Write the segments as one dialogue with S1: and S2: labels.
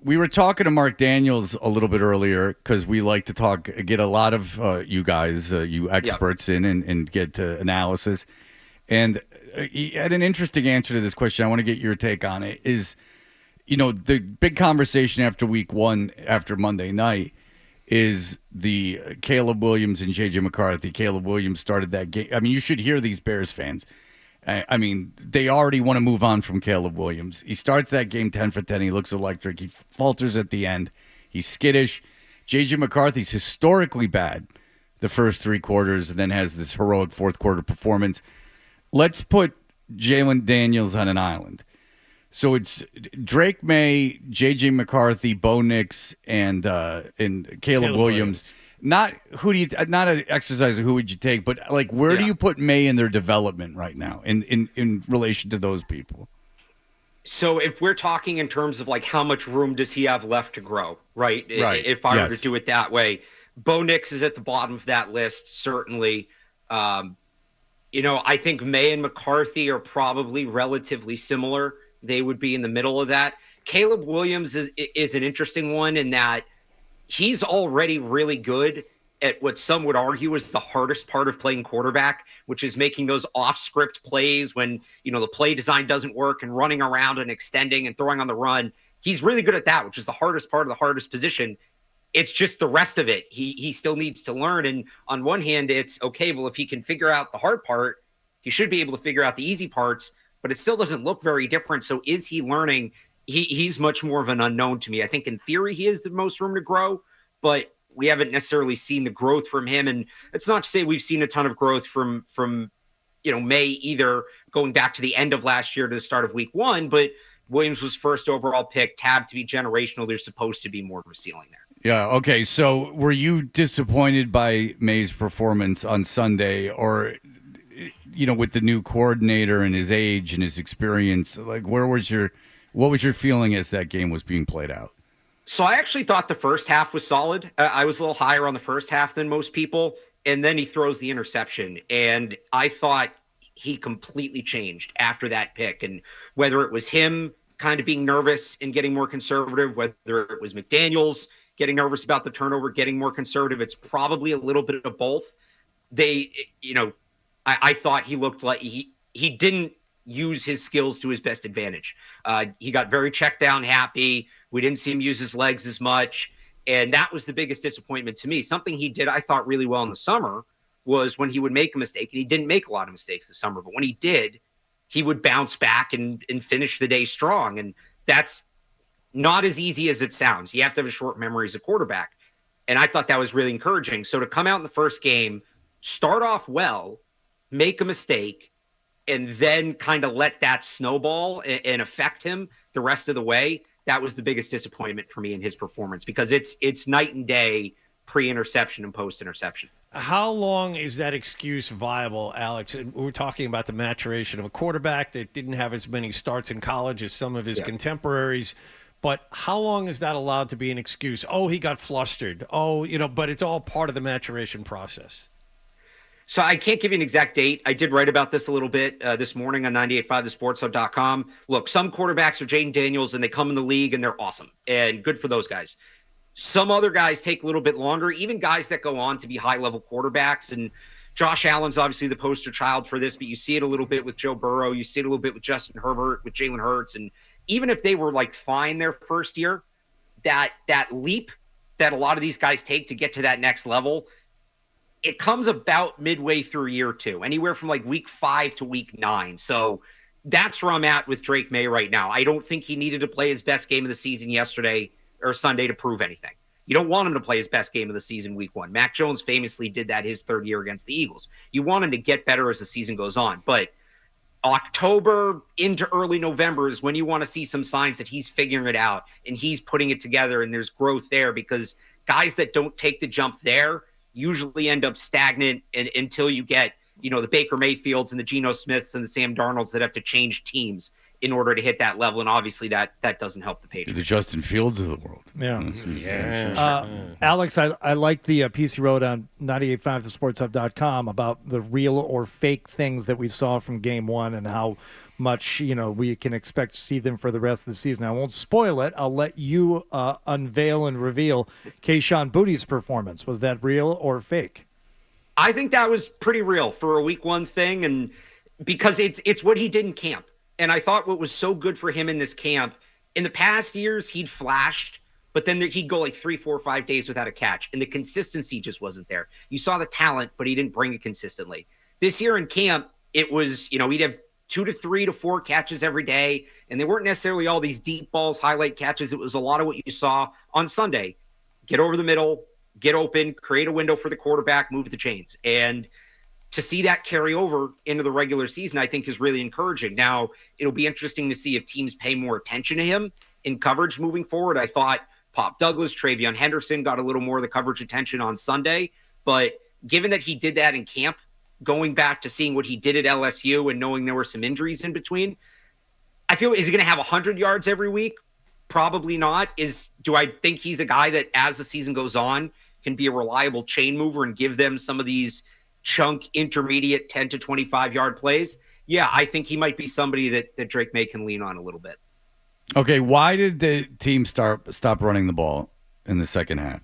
S1: We were talking to Mark Daniels a little bit earlier because we like to get a lot of you guys, you experts in and get analysis. And he had an interesting answer to this question. I want to get your take on it. Is, the big conversation after week one, after Monday night, is the Caleb Williams and J.J. McCarthy. Caleb Williams started that game. I mean, you should hear these Bears fans. I mean, they already want to move on from Caleb Williams. He starts that game 10 for 10. He looks electric. He falters at the end. He's skittish. J.J. McCarthy's historically bad the first three quarters and then has this heroic fourth quarter performance. Let's put Jalen Daniels on an island. So it's Drake Maye, J.J. McCarthy, Bo Nix, and Caleb Williams. Not an exercise of who would you take, but like where do you put Maye in their development right now in relation to those people?
S2: So if we're talking in terms of like how much room does he have left to grow, right? If I were to do it that way, Bo Nix is at the bottom of that list, certainly. I think Maye and McCarthy are probably relatively similar. They would be in the middle of that. Caleb Williams is an interesting one in that he's already really good at what some would argue is the hardest part of playing quarterback, which is making those off-script plays when, the play design doesn't work and running around and extending and throwing on the run. He's really good at that, which is the hardest part of the hardest position. It's just the rest of it. He still needs to learn. And on one hand, it's okay, well, if he can figure out the hard part, he should be able to figure out the easy parts, but it still doesn't look very different. So is he learning? He's much more of an unknown to me. I think in theory he has the most room to grow, but we haven't necessarily seen the growth from him. And it's not to say we've seen a ton of growth from Maye either, going back to the end of last year to the start of week one, but Williams was first overall pick, tabbed to be generational. There's supposed to be more of a ceiling there.
S1: Yeah, okay. So were you disappointed by Maye's performance on Sunday, or with the new coordinator and his age and his experience, like what was your feeling as that game was being played out?
S2: So I actually thought the first half was solid. I was a little higher on the first half than most people. And then he throws the interception. And I thought he completely changed after that pick. And whether it was him kind of being nervous and getting more conservative, whether it was McDaniels getting nervous about the turnover, getting more conservative, it's probably a little bit of both. I thought he looked like he didn't use his skills to his best advantage. He got very checked down happy. We didn't see him use his legs as much. And that was the biggest disappointment to me. Something he did, I thought, really well in the summer was when he would make a mistake, and he didn't make a lot of mistakes this summer, but when he did, he would bounce back and finish the day strong. And that's not as easy as it sounds. You have to have a short memory as a quarterback. And I thought that was really encouraging. So to come out in the first game, start off well, make a mistake, and then kind of let that snowball and affect him the rest of the way, that was the biggest disappointment for me in his performance, because it's night and day pre-interception and post-interception.
S3: How long is that excuse viable, Alex? We're talking about the maturation of a quarterback that didn't have as many starts in college as some of his contemporaries. But how long is that allowed to be an excuse? Oh, he got flustered. Oh, but it's all part of the maturation process.
S2: So I can't give you an exact date. I did write about this a little bit this morning on 98.5thesportshub.com. Look, some quarterbacks are Jaden Daniels, and they come in the league, and they're awesome. And good for those guys. Some other guys take a little bit longer, even guys that go on to be high-level quarterbacks. And Josh Allen's obviously the poster child for this, but you see it a little bit with Joe Burrow. You see it a little bit with Justin Herbert, with Jalen Hurts. And even if they were, fine their first year, that leap that a lot of these guys take to get to that next level, it comes about midway through year two, anywhere from week 5 to week 9. So that's where I'm at with Drake Maye right now. I don't think he needed to play his best game of the season yesterday or Sunday to prove anything. You don't want him to play his best game of the season week 1. Mac Jones famously did that his third year against the Eagles. You want him to get better as the season goes on. But October into early November is when you want to see some signs that he's figuring it out and he's putting it together and there's growth there, because guys that don't take the jump there usually end up stagnant until you get, the Baker Mayfields and the Geno Smiths and the Sam Darnolds that have to change teams in order to hit that level. And obviously that doesn't help the Patriots.
S1: The Justin Fields of the world.
S4: Alex, I like the piece you wrote on 98.5thesportshub.com about the real or fake things that we saw from game one and how much we can expect to see them for the rest of the season. I won't spoil it. I'll let you unveil and reveal Keishon Boutte's performance. Was that real or fake?
S2: I think that was pretty real for a week one thing, and because it's what he did in camp. And I thought what was so good for him in this camp, in the past years, he'd flashed, but then he'd go like 3, 4, 5 days without a catch, and the consistency just wasn't there. You saw the talent, but he didn't bring it consistently. This year in camp, it was, he'd have 2 to 3 to 4 catches every day, and they weren't necessarily all these deep balls, highlight catches. It was a lot of what you saw on Sunday. Get over the middle, get open, create a window for the quarterback, move the chains. And to see that carry over into the regular season, I think is really encouraging. Now, it'll be interesting to see if teams pay more attention to him in coverage moving forward. I thought Pop Douglas, TreVeyon Henderson got a little more of the coverage attention on Sunday. But given that he did that in camp, going back to seeing what he did at LSU and knowing there were some injuries in between, I feel, is he going to have 100 yards every week? Probably not. Do I think he's a guy that as the season goes on can be a reliable chain mover and give them some of these chunk intermediate 10 to 25 yard plays? Yeah, I think he might be somebody that Drake Maye can lean on a little bit.
S1: Okay, why did the team stop running the ball in the second half?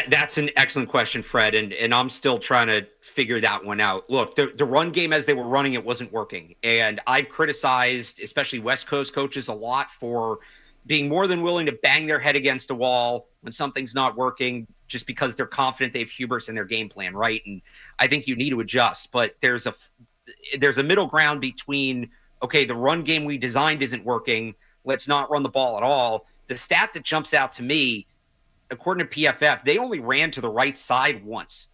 S2: That's an excellent question, Fred, and I'm still trying to figure that one out. Look, the run game as they were running it wasn't working, and I've criticized especially West Coast coaches a lot for being more than willing to bang their head against a wall when something's not working just because they're confident they have hubris in their game plan, right? And I think you need to adjust, but there's a middle ground between, okay, the run game we designed isn't working, let's not run the ball at all. The stat that jumps out to me, according to PFF, they only ran to the right side once.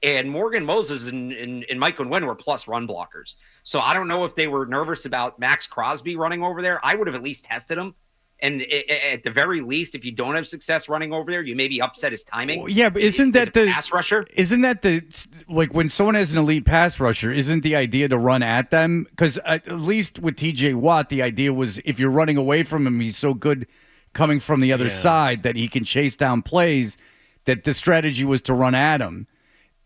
S2: And Morgan Moses and Mike Nguyen were plus run blockers. So I don't know if they were nervous about Max Crosby running over there. I would have at least tested him. And at the very least, if you don't have success running over there, you maybe upset his timing.
S1: Well, yeah, but isn't that the
S2: pass rusher?
S1: Isn't that like when someone has an elite pass rusher, isn't the idea to run at them? Because at least with TJ Watt, the idea was if you're running away from him, he's so good coming from the other side that he can chase down plays, that the strategy was to run at him.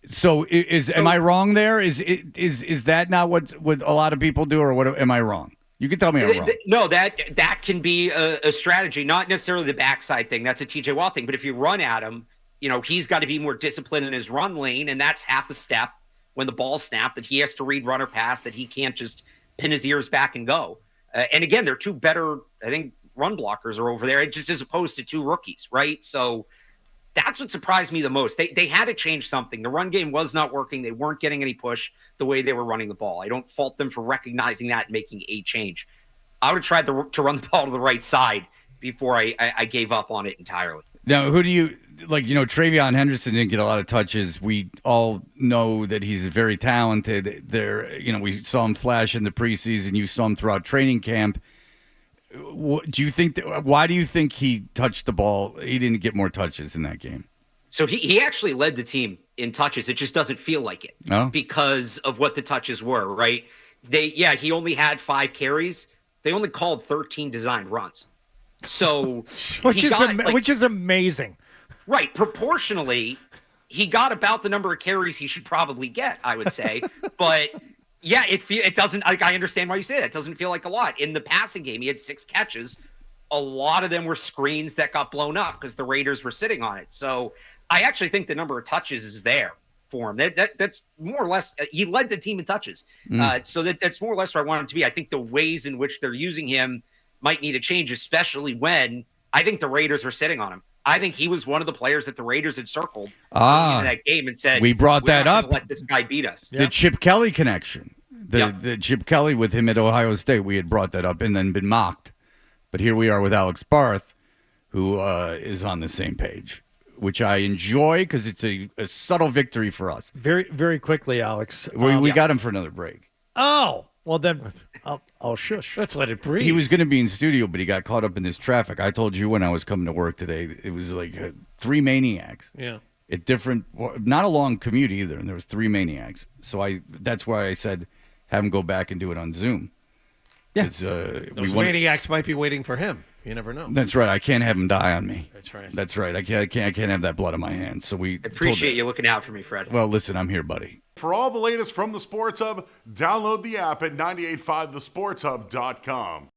S1: So am I wrong there? Is that not what a lot of people do, or what am I wrong? You can tell me I'm wrong.
S2: No, that can be a strategy, not necessarily the backside thing. That's a TJ Watt thing. But if you run at him, he's got to be more disciplined in his run lane, and that's half a step when the ball's snapped, that he has to read runner pass, that he can't just pin his ears back and go. And again, they're two better, I think, run blockers are over there, just as opposed to two rookies, right? So that's what surprised me the most. They had to change something. The run game was not working. They weren't getting any push the way they were running the ball. I don't fault them for recognizing that and making a change. I would have tried to run the ball to the right side before I gave up on it entirely.
S1: Now, who do you like? TreVeyon Henderson didn't get a lot of touches. We all know that he's very talented. We saw him flash in the preseason. You saw him throughout training camp. Why do you think he touched the ball? He didn't get more touches in that game.
S2: So he actually led the team in touches. It just doesn't feel like it because of what the touches were, right? He only had 5 carries. They only called 13 designed runs. So
S4: which is amazing.
S2: Right. Proportionally, he got about the number of carries he should probably get, I would say. But yeah, it doesn't, like, I understand why you say that. It doesn't feel like a lot. In the passing game, he had 6 catches. A lot of them were screens that got blown up because the Raiders were sitting on it. So I actually think the number of touches is there for him. That's more or less, he led the team in touches. So that's more or less where I want him to be. I think the ways in which they're using him might need a change, especially when I think the Raiders were sitting on him. I think he was one of the players that the Raiders had circled in that game and said,
S1: we brought that up.
S2: Let this guy beat us.
S1: The Chip Kelly connection. The Chip Kelly with him at Ohio State. We had brought that up and then been mocked. But here we are with Alex Barth, who is on the same page, which I enjoy because it's a subtle victory for us.
S4: Very, very quickly, Alex.
S1: We got him for another break.
S4: Oh, well then, I'll shush.
S3: Let's let it breathe.
S1: He was going to be in studio, but he got caught up in this traffic. I told you when I was coming to work today, it was like 3 maniacs.
S3: Yeah.
S1: At different, not a long commute either, and there was 3 maniacs. So that's why I said have him go back and do it on Zoom.
S3: Yeah. Those maniacs might be waiting for him. You never know.
S1: That's right. I can't have him die on me.
S3: That's right.
S1: That's right. I can't have that blood on my hands. So
S2: I appreciate you looking out for me, Fred.
S1: Well, listen, I'm here, buddy.
S5: For all the latest from the Sports Hub, download the app at 985thesportshub.com.